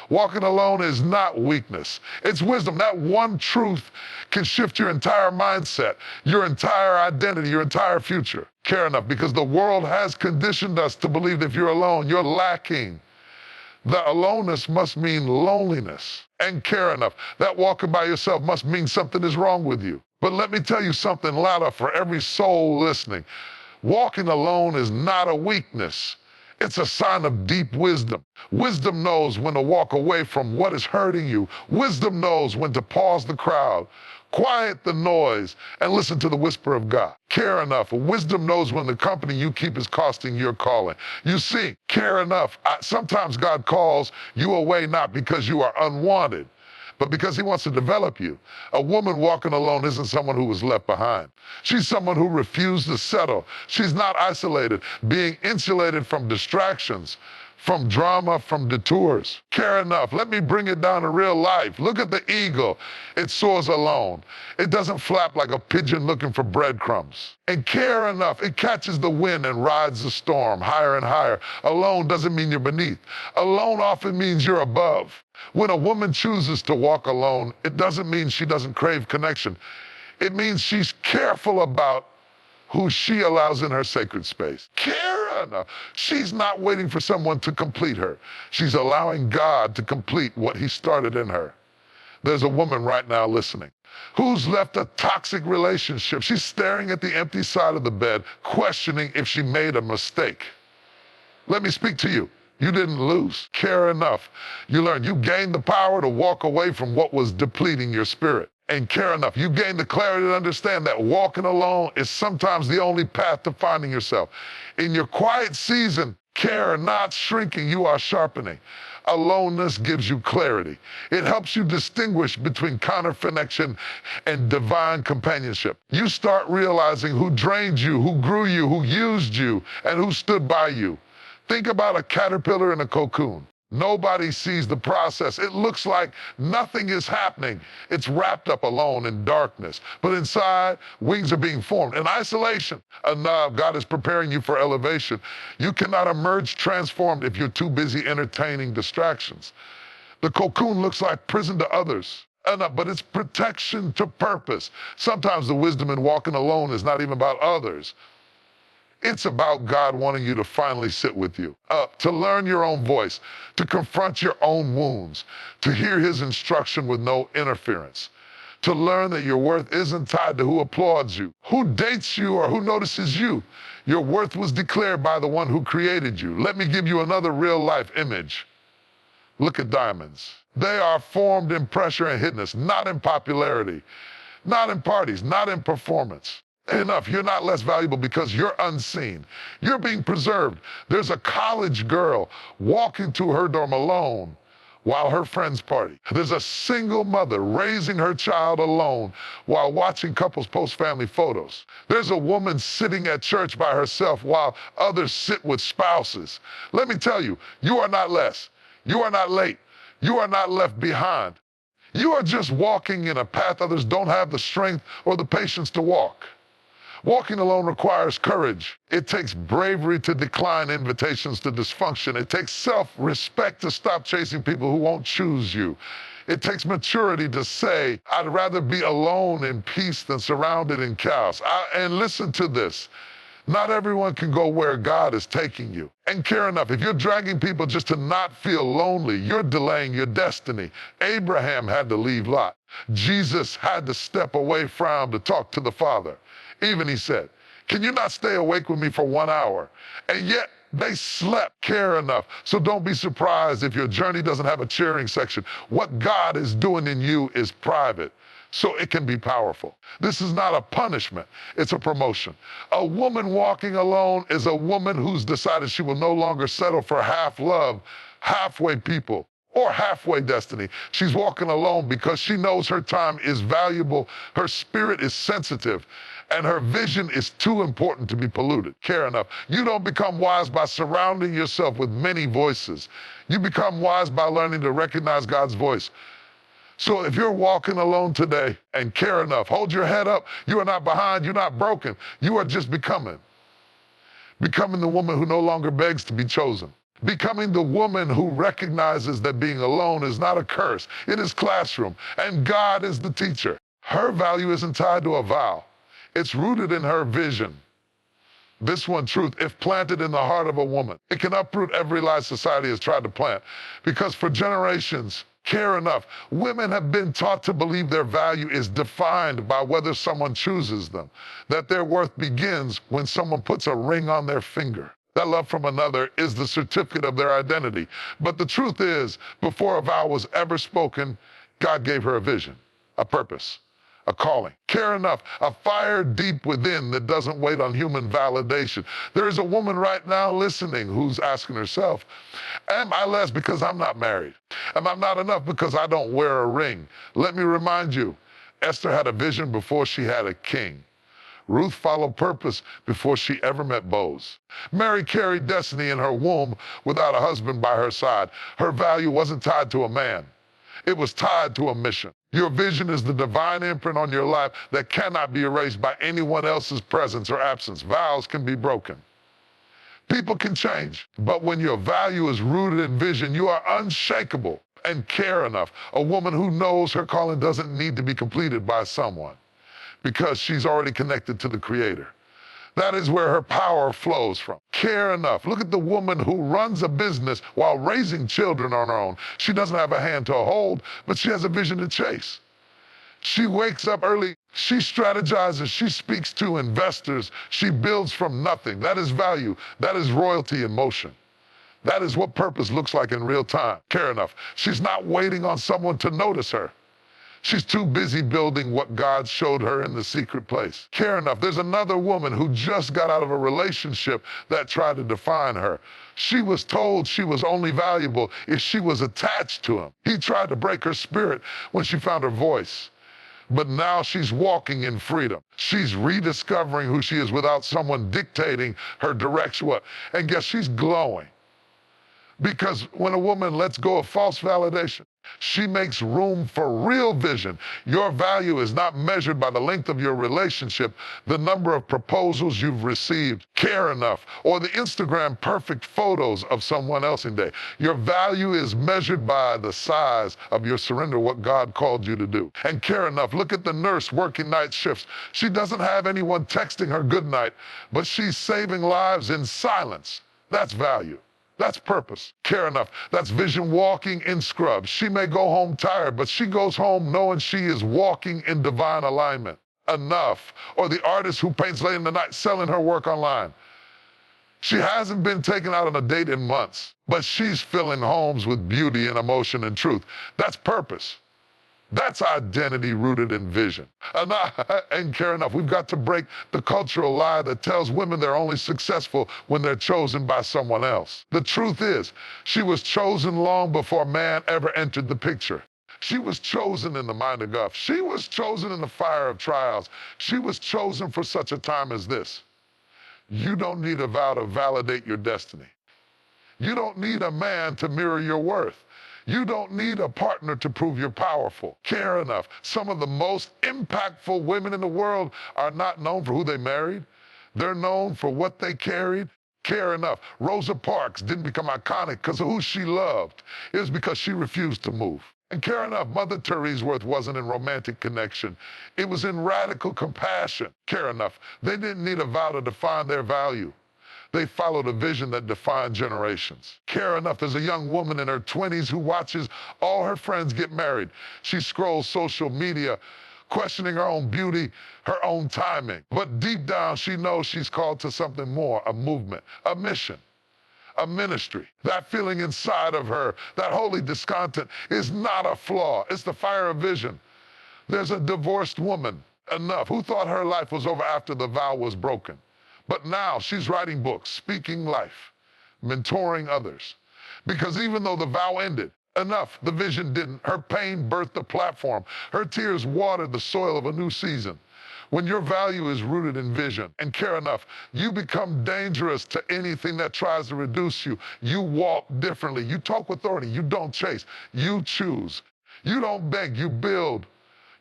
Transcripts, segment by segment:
Walking alone is not weakness. It's wisdom. That one truth can shift your entire mindset, your entire identity, your entire future. Care enough, because the world has conditioned us to believe that if you're alone, you're lacking. The aloneness must mean loneliness. And care enough, that walking by yourself must mean something is wrong with you. But let me tell you something louder for every soul listening. Walking alone is not a weakness. It's a sign of deep wisdom. Wisdom knows when to walk away from what is hurting you. Wisdom knows when to pause the crowd, quiet the noise, and listen to the whisper of God. Care enough. Wisdom knows when the company you keep is costing your calling. You see, care enough. Sometimes God calls you away not because you are unwanted, but because he wants to develop you. A woman walking alone isn't someone who was left behind. She's someone who refused to settle. She's not isolated, being insulated from distractions, from drama, from detours. Care enough. Let me bring it down to real life. Look at the eagle. It soars alone. It doesn't flap like a pigeon looking for breadcrumbs. And care enough. It catches the wind and rides the storm higher and higher. Alone doesn't mean you're beneath. Alone often means you're above. When a woman chooses to walk alone, it doesn't mean she doesn't crave connection. It means she's careful about who she allows in her sacred space. Care enough. She's not waiting for someone to complete her. She's allowing God to complete what he started in her. There's a woman right now listening who's left a toxic relationship. She's staring at the empty side of the bed, questioning if she made a mistake. Let me speak to you. You didn't lose. Care enough. You learned. You gained the power to walk away from what was depleting your spirit. And care enough. You gain the clarity to understand that walking alone is sometimes the only path to finding yourself. In your quiet season, care not shrinking, you are sharpening. Aloneness gives you clarity. It helps you distinguish between connection and divine companionship. You start realizing who drained you, who grew you, who used you, and who stood by you. Think about a caterpillar in a cocoon. Nobody sees the process. It looks like nothing is happening. It's wrapped up alone in darkness. But inside, wings are being formed. In isolation, God is preparing you for elevation. You cannot emerge transformed if you're too busy entertaining distractions. The cocoon looks like prison to others, but it's protection to purpose. Sometimes the wisdom in walking alone is not even about others. It's about God wanting you to finally sit with you, to learn your own voice, to confront your own wounds, to hear his instruction with no interference, to learn that your worth isn't tied to who applauds you, who dates you, or who notices you. Your worth was declared by the one who created you. Let me give you another real-life image. Look at diamonds. They are formed in pressure and hiddenness, not in popularity, not in parties, not in performance. Enough. You're not less valuable because you're unseen. You're being preserved. There's a college girl walking to her dorm alone while her friends party. There's a single mother raising her child alone while watching couples post family photos. There's a woman sitting at church by herself while others sit with spouses. Let me tell you, you are not less. You are not late. You are not left behind. You are just walking in a path others don't have the strength or the patience to walk. Walking alone requires courage. It takes bravery to decline invitations to dysfunction. It takes self-respect to stop chasing people who won't choose you. It takes maturity to say, I'd rather be alone in peace than surrounded in chaos. And listen to this. Not everyone can go where God is taking you. And care enough, if you're dragging people just to not feel lonely, you're delaying your destiny. Abraham had to leave Lot. Jesus had to step away from to talk to the Father. Even he said, can you not stay awake with me for 1 hour? And yet they slept. Care enough. So don't be surprised if your journey doesn't have a cheering section. What God is doing in you is private, so it can be powerful. This is not a punishment, it's a promotion. A woman walking alone is a woman who's decided she will no longer settle for half love, halfway people, or halfway destiny. She's walking alone because she knows her time is valuable, her spirit is sensitive, and her vision is too important to be polluted. Care enough. You don't become wise by surrounding yourself with many voices. You become wise by learning to recognize God's voice. So if you're walking alone today and care enough, hold your head up. You are not behind, you're not broken. You are just becoming the woman who no longer begs to be chosen. Becoming the woman who recognizes that being alone is not a curse, it is classroom, and God is the teacher. Her value isn't tied to a vow. It's rooted in her vision. This one truth, if planted in the heart of a woman, it can uproot every lie society has tried to plant. Because for generations, care enough, women have been taught to believe their value is defined by whether someone chooses them, that their worth begins when someone puts a ring on their finger. That love from another is the certificate of their identity. But the truth is, before a vow was ever spoken, God gave her a vision, a purpose, a calling. Care enough, a fire deep within that doesn't wait on human validation. There is a woman right now listening who's asking herself, am I less because I'm not married? Am I not enough because I don't wear a ring? Let me remind you, Esther had a vision before she had a king. Ruth followed purpose before she ever met Boaz. Mary carried destiny in her womb without a husband by her side. Her value wasn't tied to a man. It was tied to a mission. Your vision is the divine imprint on your life that cannot be erased by anyone else's presence or absence. Vows can be broken. People can change, but when your value is rooted in vision, you are unshakable and care enough. A woman who knows her calling doesn't need to be completed by someone because she's already connected to the Creator. That is where her power flows from. Care enough. Look at the woman who runs a business while raising children on her own. She doesn't have a hand to hold, but she has a vision to chase. She wakes up early. She strategizes. She speaks to investors. She builds from nothing. That is value. That is royalty in motion. That is what purpose looks like in real time. Care enough. She's not waiting on someone to notice her. She's too busy building what God showed her in the secret place. Care enough. There's another woman who just got out of a relationship that tried to define her. She was told she was only valuable if she was attached to him. He tried to break her spirit when she found her voice. But now she's walking in freedom. She's rediscovering who she is without someone dictating her direction. And guess she's glowing. Because when a woman lets go of false validation, she makes room for real vision. Your value is not measured by the length of your relationship, the number of proposals you've received, care enough, or the Instagram perfect photos of someone else in day. Your value is measured by the size of your surrender, what God called you to do. And care enough. Look at the nurse working night shifts. She doesn't have anyone texting her good night, but she's saving lives in silence. That's value. That's purpose. Care enough. That's vision walking in scrubs. She may go home tired, but she goes home knowing she is walking in divine alignment. Enough. Or the artist who paints late in the night selling her work online. She hasn't been taken out on a date in months, but she's filling homes with beauty and emotion and truth. That's purpose. That's identity rooted in vision. And care enough. We've got to break the cultural lie that tells women they're only successful when they're chosen by someone else. The truth is, she was chosen long before man ever entered the picture. She was chosen in the mind of God. She was chosen in the fire of trials. She was chosen for such a time as this. You don't need a vow to validate your destiny. You don't need a man to mirror your worth. You don't need a partner to prove you're powerful. Care enough. Some of the most impactful women in the world are not known for who they married. They're known for what they carried. Care enough. Rosa Parks didn't become iconic because of who she loved. It was because she refused to move. And care enough, Mother Teresa's worth wasn't in romantic connection. It was in radical compassion. Care enough. They didn't need a vow to define their value. They followed a vision that defined generations. Care enough. There's a young woman in her 20s who watches all her friends get married. She scrolls social media, questioning her own beauty, her own timing. But deep down, she knows she's called to something more, a movement, a mission, a ministry. That feeling inside of her, that holy discontent, is not a flaw. It's the fire of vision. There's a divorced woman, enough, who thought her life was over after the vow was broken. But now she's writing books, speaking life, mentoring others. Because even though the vow ended, enough, the vision didn't. Her pain birthed a platform. Her tears watered the soil of a new season. When your value is rooted in vision and care enough, you become dangerous to anything that tries to reduce you. You walk differently. You talk with authority. You don't chase. You choose. You don't beg. You build.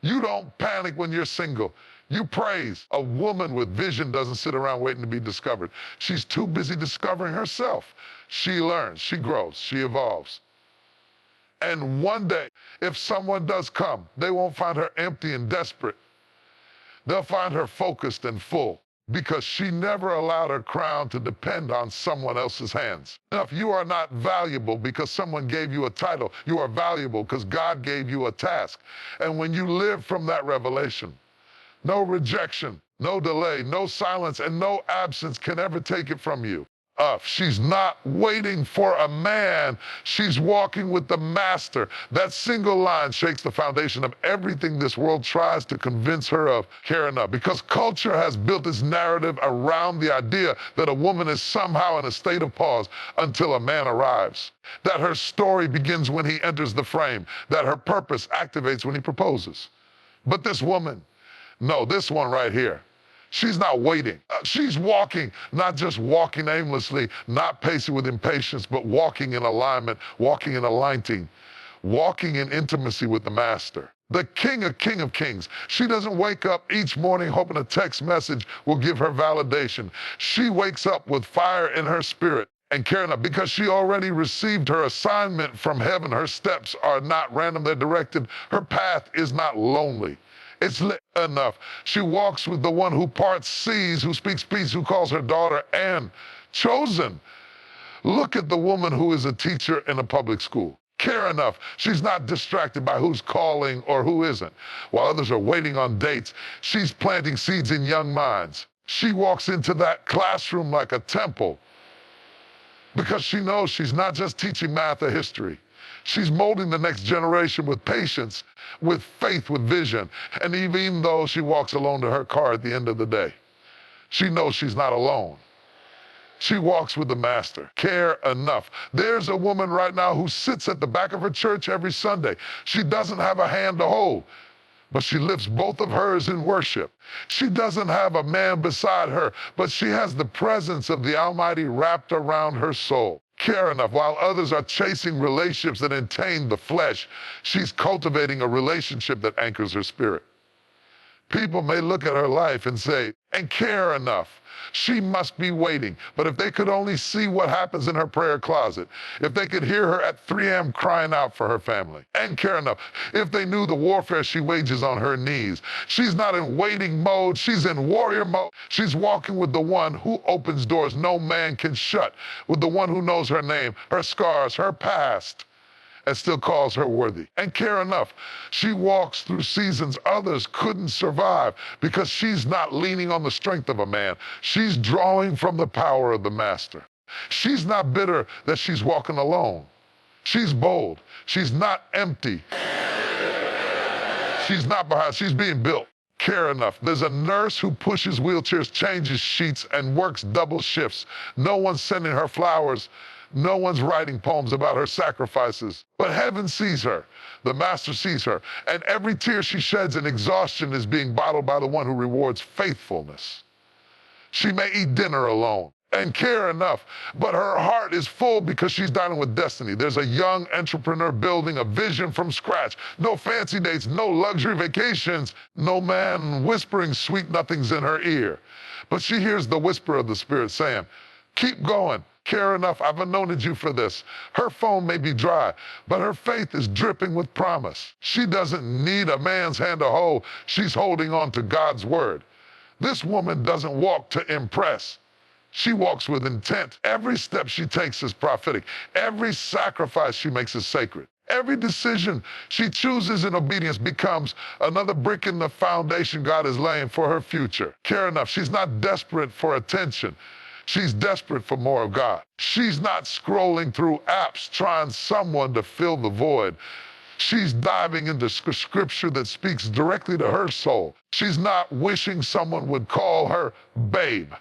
You don't panic when you're single. You praise. A woman with vision doesn't sit around waiting to be discovered. She's too busy discovering herself. She learns, she grows, she evolves. And one day, if someone does come, they won't find her empty and desperate. They'll find her focused and full because she never allowed her crown to depend on someone else's hands. Now, if you are not valuable because someone gave you a title, you are valuable because God gave you a task. And when you live from that revelation, no rejection, no delay, no silence, and no absence can ever take it from you. She's not waiting for a man. She's walking with the master. That single line shakes the foundation of everything this world tries to convince her of care enough. Because culture has built its narrative around the idea that a woman is somehow in a state of pause until a man arrives. That her story begins when he enters the frame. That her purpose activates when he proposes. But this woman, no, this one right here, she's not waiting. She's walking, not just walking aimlessly, not pacing with impatience, but walking in alignment, walking in alignment, walking in intimacy with the master. The King of Kings. She doesn't wake up each morning hoping a text message will give her validation. She wakes up with fire in her spirit and care enough because she already received her assignment from heaven. Her steps are not random, they're directed. Her path is not lonely. It's lit enough. She walks with the one who parts seas, who speaks peace, who calls her daughter and chosen. Look at the woman who is a teacher in a public school. Care enough. She's not distracted by who's calling or who isn't. While others are waiting on dates, she's planting seeds in young minds. She walks into that classroom like a temple because she knows she's not just teaching math or history. She's molding the next generation with patience, with faith, with vision. And even though she walks alone to her car at the end of the day, she knows she's not alone. She walks with the master. Care enough. There's a woman right now who sits at the back of her church every Sunday. She doesn't have a hand to hold, but she lifts both of hers in worship. She doesn't have a man beside her, but she has the presence of the Almighty wrapped around her soul. Care enough. While others are chasing relationships that entertain the flesh, she's cultivating a relationship that anchors her spirit. People may look at her life and say, and care enough. She must be waiting. But if they could only see what happens in her prayer closet, if they could hear her at 3 a.m. crying out for her family, and care enough, if they knew the warfare she wages on her knees, she's not in waiting mode, she's in warrior mode. She's walking with the one who opens doors no man can shut, with the one who knows her name, her scars, her past, and still calls her worthy. And care enough. She walks through seasons others couldn't survive because she's not leaning on the strength of a man. She's drawing from the power of the master. She's not bitter that she's walking alone. She's bold. She's not empty. She's not behind. She's being built. Care enough. There's a nurse who pushes wheelchairs, changes sheets, and works double shifts. No one's sending her flowers. No one's writing poems about her sacrifices. But heaven sees her. The master sees her. And every tear she sheds in exhaustion is being bottled by the one who rewards faithfulness. She may eat dinner alone and care enough, but her heart is full because she's dining with destiny. There's a young entrepreneur building a vision from scratch. No fancy dates, no luxury vacations, no man whispering sweet nothings in her ear. But she hears the whisper of the Spirit saying, keep going. Care enough, I've anointed you for this. Her phone may be dry, but her faith is dripping with promise. She doesn't need a man's hand to hold. She's holding on to God's word. This woman doesn't walk to impress. She walks with intent. Every step she takes is prophetic. Every sacrifice she makes is sacred. Every decision she chooses in obedience becomes another brick in the foundation God is laying for her future. Care enough, she's not desperate for attention. She's desperate for more of God. She's not scrolling through apps trying someone to fill the void. She's diving into scripture that speaks directly to her soul. She's not wishing someone would call her babe.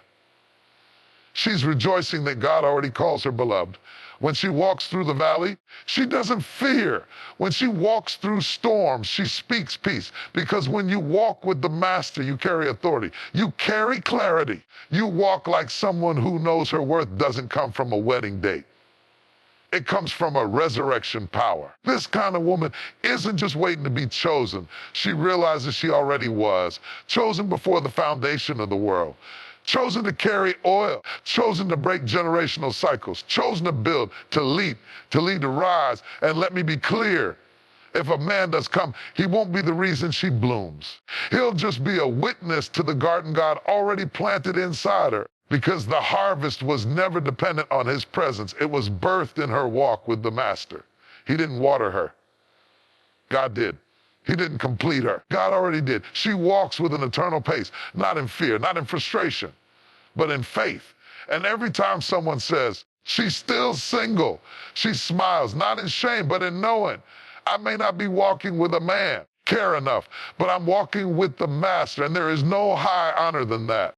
She's rejoicing that God already calls her beloved. When she walks through the valley, she doesn't fear. When she walks through storms, she speaks peace. Because when you walk with the master, you carry authority. You carry clarity. You walk like someone who knows her worth doesn't come from a wedding date. It comes from a resurrection power. This kind of woman isn't just waiting to be chosen. She realizes she already was, chosen before the foundation of the world. Chosen to carry oil, chosen to break generational cycles, chosen to build, to lead, to rise. And let me be clear, if a man does come, he won't be the reason she blooms. He'll just be a witness to the garden God already planted inside her, because the harvest was never dependent on his presence. It was birthed in her walk with the master. He didn't water her. God did. He didn't complete her. God already did. She walks with an eternal pace, not in fear, not in frustration, but in faith. And every time someone says, she's still single, she smiles, not in shame, but in knowing, I may not be walking with a man, care enough, but I'm walking with the master, and there is no higher honor than that.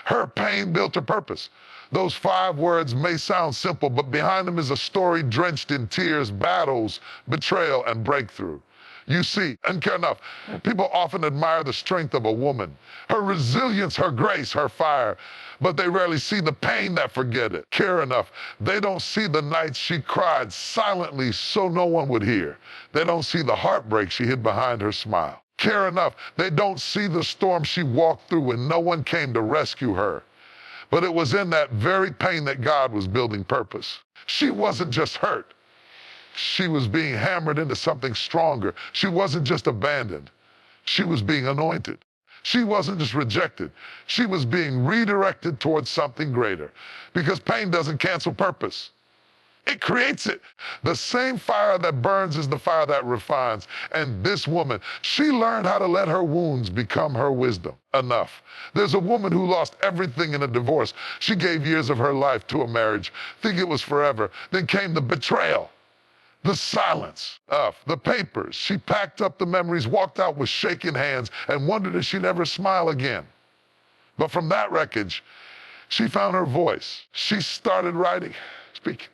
Her pain built a purpose. Those 5 words may sound simple, but behind them is a story drenched in tears, battles, betrayal, and breakthrough. You see, and care enough, people often admire the strength of a woman, her resilience, her grace, her fire, but they rarely see the pain that forget it. Care enough, they don't see the nights she cried silently so no one would hear. They don't see the heartbreak she hid behind her smile. Care enough, they don't see the storm she walked through when no one came to rescue her. But it was in that very pain that God was building purpose. She wasn't just hurt. She was being hammered into something stronger. She wasn't just abandoned. She was being anointed. She wasn't just rejected. She was being redirected towards something greater. Because pain doesn't cancel purpose. It creates it. The same fire that burns is the fire that refines. And this woman, she learned how to let her wounds become her wisdom. Enough. There's a woman who lost everything in a divorce. She gave years of her life to a marriage, think it was forever. Then came the betrayal. The silence of the papers. She packed up the memories, walked out with shaking hands, and wondered if she'd ever smile again. But from that wreckage, she found her voice. She started writing, speaking,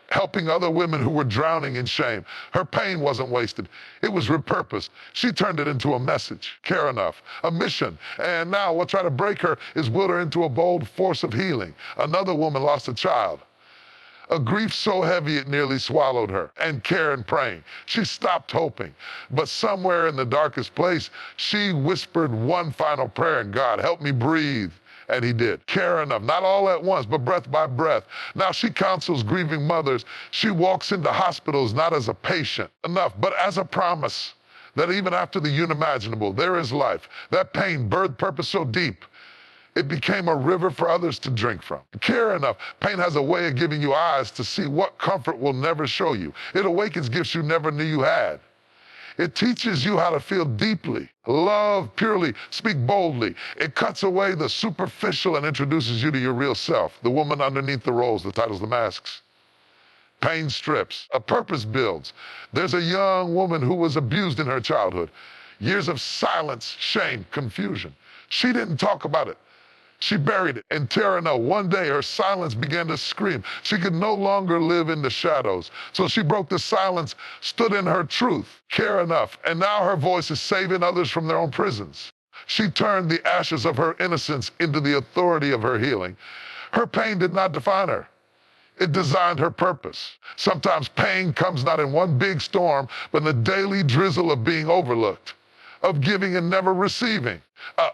helping other women who were drowning in shame. Her pain wasn't wasted. It was repurposed. She turned it into a message, care enough, a mission. And now what tried to break her is willed her into a bold force of healing. Another woman lost a child. A grief so heavy it nearly swallowed her, and care and praying. She stopped hoping, but somewhere in the darkest place, she whispered one final prayer, and God, help me breathe. And he did. Care enough, not all at once, but breath by breath. Now she counsels grieving mothers. She walks into hospitals not as a patient, enough, but as a promise that even after the unimaginable, there is life. That pain birthed purpose so deep, it became a river for others to drink from. Care enough. Pain has a way of giving you eyes to see what comfort will never show you. It awakens gifts you never knew you had. It teaches you how to feel deeply, love purely, speak boldly. It cuts away the superficial and introduces you to your real self, the woman underneath the roles, the titles, the masks. Pain strips, a purpose builds. There's a young woman who was abused in her childhood. Years of silence, shame, confusion. She didn't talk about it. She buried it. And Terra, one day her silence began to scream. She could no longer live in the shadows. So she broke the silence, stood in her truth, care enough. And now her voice is saving others from their own prisons. She turned the ashes of her innocence into the authority of her healing. Her pain did not define her. It designed her purpose. Sometimes pain comes not in one big storm, but in the daily drizzle of being overlooked, of giving and never receiving,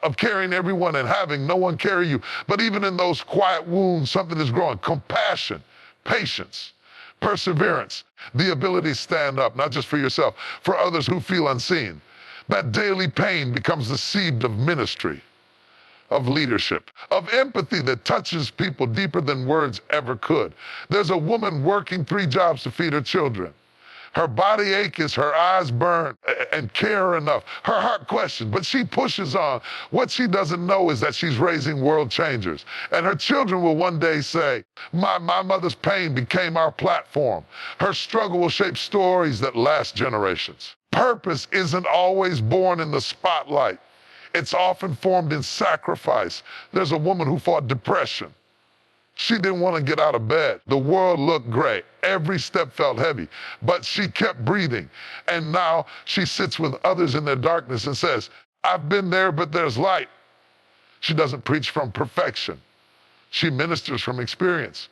of carrying everyone and having no one carry you. But even in those quiet wounds, something is growing. Compassion, patience, perseverance, the ability to stand up, not just for yourself, for others who feel unseen. That daily pain becomes the seed of ministry, of leadership, of empathy that touches people deeper than words ever could. There's a woman working 3 jobs to feed her children. Her body aches, her eyes burn, and care enough. Her heart questions, but she pushes on. What she doesn't know is that she's raising world changers. And her children will one day say, my mother's pain became our platform. Her struggle will shape stories that last generations. Purpose isn't always born in the spotlight. It's often formed in sacrifice. There's a woman who fought depression. She didn't want to get out of bed. The world looked gray. Every step felt heavy, but she kept breathing. And now she sits with others in their darkness and says, I've been there, but there's light. She doesn't preach from perfection. She ministers from experience.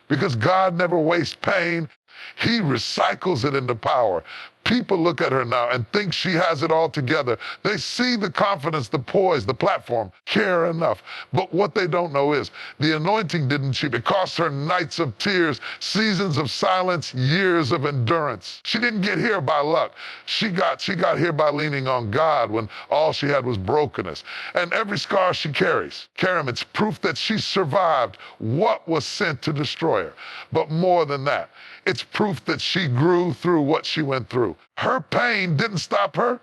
Because God never wastes pain. He recycles it into power. People look at her now and think she has it all together. They see the confidence, the poise, the platform, care enough. But what they don't know is the anointing didn't cheap. It cost her nights of tears, seasons of silence, years of endurance. She didn't get here by luck. She got here by leaning on God when all she had was brokenness. And every scar she carries, Karam, it's proof that she survived what was sent to destroy her. But more than that, it's proof that she grew through what she went through. Her pain didn't stop her.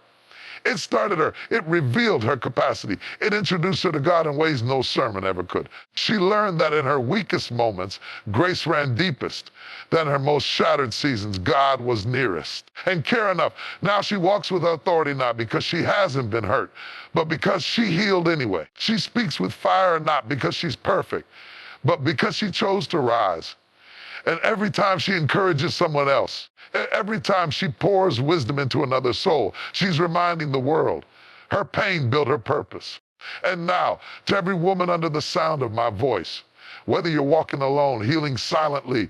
It started her. It revealed her capacity. It introduced her to God in ways no sermon ever could. She learned that in her weakest moments, grace ran deepest. That in her most shattered seasons, God was nearest. And care enough, now she walks with authority not because she hasn't been hurt, but because she healed anyway. She speaks with fire not because she's perfect, but because she chose to rise. And every time she encourages someone else, every time she pours wisdom into another soul, she's reminding the world her pain built her purpose. And now, to every woman under the sound of my voice, whether you're walking alone, healing silently,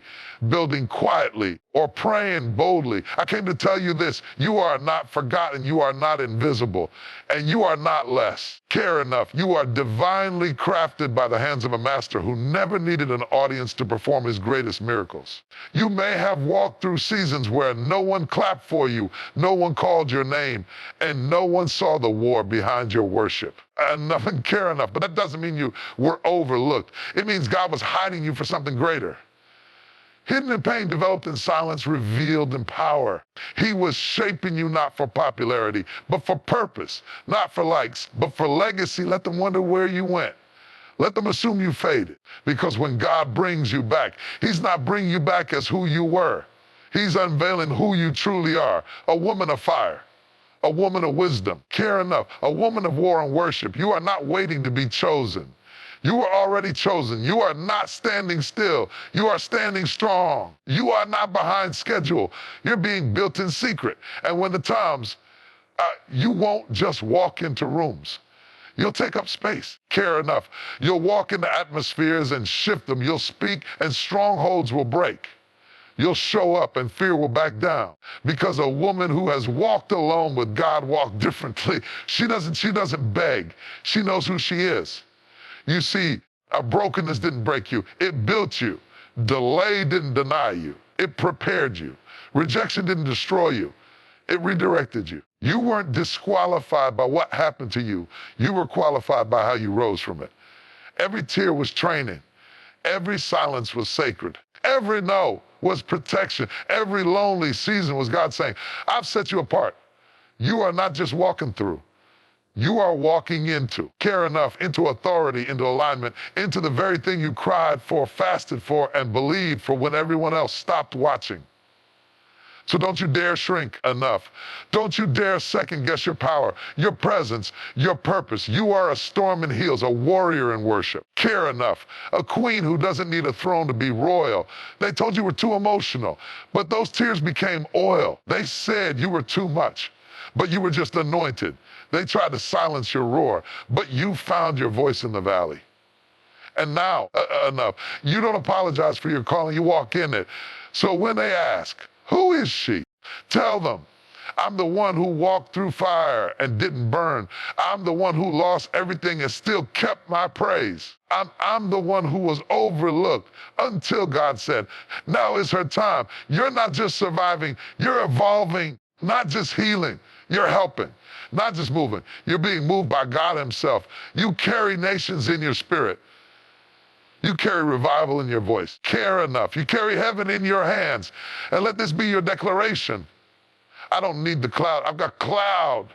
building quietly, or praying boldly, I came to tell you this: you are not forgotten, you are not invisible, and you are not less. Care enough, you are divinely crafted by the hands of a master who never needed an audience to perform his greatest miracles. You may have walked through seasons where no one clapped for you, no one called your name, and no one saw the war behind your worship. Enough and care enough, but that doesn't mean you were overlooked. It means God was hiding you for something greater. Hidden in pain, developed in silence, revealed in power. He was shaping you not for popularity, but for purpose. Not for likes, but for legacy. Let them wonder where you went. Let them assume you faded. Because when God brings you back, he's not bringing you back as who you were. He's unveiling who you truly are. A woman of fire. A woman of wisdom. Care enough. A woman of war and worship. You are not waiting to be chosen. You are already chosen. You are not standing still. You are standing strong. You are not behind schedule. You're being built in secret. And when the times, you won't just walk into rooms. You'll take up space. Care enough. You'll walk into atmospheres and shift them. You'll speak and strongholds will break. You'll show up and fear will back down. Because a woman who has walked alone with God walked differently. She doesn't beg. She knows who she is. You see, brokenness didn't break you. It built you. Delay didn't deny you. It prepared you. Rejection didn't destroy you. It redirected you. You weren't disqualified by what happened to you. You were qualified by how you rose from it. Every tear was training. Every silence was sacred. Every no was protection. Every lonely season was God saying, I've set you apart. You are not just walking through. You are walking into, care enough, into authority, into alignment, into the very thing you cried for, fasted for, and believed for when everyone else stopped watching. So don't you dare shrink enough. Don't you dare second guess your power, your presence, your purpose. You are a storm in heels, a warrior in worship. Care enough, a queen who doesn't need a throne to be royal. They told you were too emotional, but those tears became oil. They said you were too much, but you were just anointed. They tried to silence your roar, but you found your voice in the valley. And now, enough. You don't apologize for your calling, you walk in it. So when they ask, who is she? Tell them, I'm the one who walked through fire and didn't burn. I'm the one who lost everything and still kept my praise. I'm the one who was overlooked until God said, now is her time. You're not just surviving, you're evolving, not just healing, you're helping. Not just moving, you're being moved by God himself. You carry nations in your spirit. You carry revival in your voice. Care enough. You carry heaven in your hands. And let this be your declaration. I don't need the cloud. I've got cloud.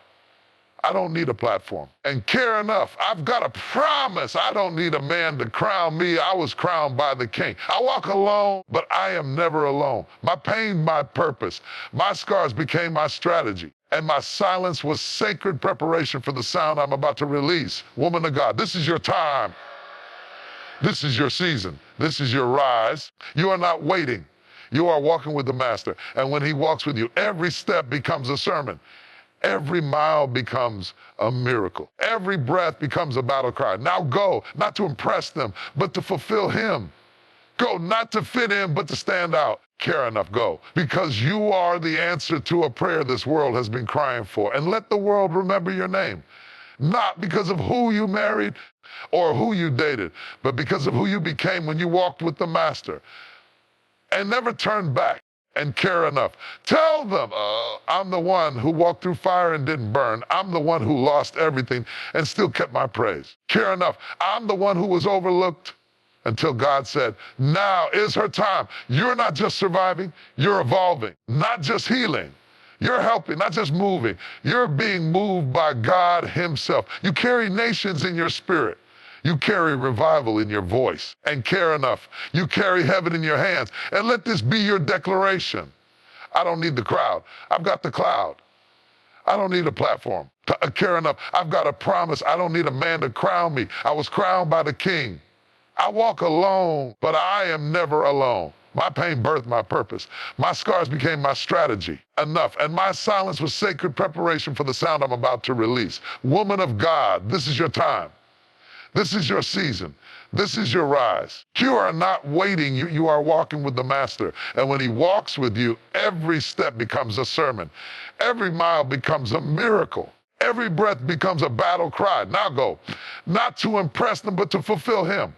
I don't need a platform. And care enough. I've got a promise. I don't need a man to crown me. I was crowned by the king. I walk alone, but I am never alone. My pain, my purpose. My scars became my strategy. And my silence was sacred preparation for the sound I'm about to release. Woman of God, this is your time. This is your season. This is your rise. You are not waiting. You are walking with the master. And when he walks with you, every step becomes a sermon. Every mile becomes a miracle. Every breath becomes a battle cry. Now go, not to impress them, but to fulfill him. Go not to fit in, but to stand out. Care enough, go. Because you are the answer to a prayer this world has been crying for. And let the world remember your name. Not because of who you married or who you dated, but because of who you became when you walked with the Master. And never turn back. And care enough. Tell them, I'm the one who walked through fire and didn't burn. I'm the one who lost everything and still kept my praise. Care enough. I'm the one who was overlooked until God said, now is her time. You're not just surviving, you're evolving. Not just healing. You're helping, not just moving. You're being moved by God himself. You carry nations in your spirit. You carry revival in your voice. And care enough. You carry heaven in your hands. And let this be your declaration. I don't need the crowd. I've got the cloud. I don't need a platform. Care enough. I've got a promise. I don't need a man to crown me. I was crowned by the King. I walk alone, but I am never alone. My pain birthed my purpose. My scars became my strategy. Enough. And my silence was sacred preparation for the sound I'm about to release. Woman of God, this is your time. This is your season. This is your rise. You are not waiting. You are walking with the Master. And when he walks with you, every step becomes a sermon. Every mile becomes a miracle. Every breath becomes a battle cry. Now go. Not to impress them, but to fulfill him.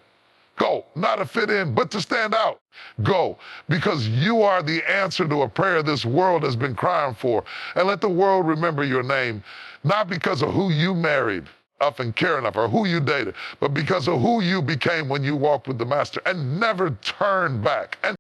Go. Not to fit in, but to stand out. Go. Because you are the answer to a prayer this world has been crying for. And let the world remember your name, not because of who you married up and care enough or who you dated, but because of who you became when you walked with the Master and never turn back. And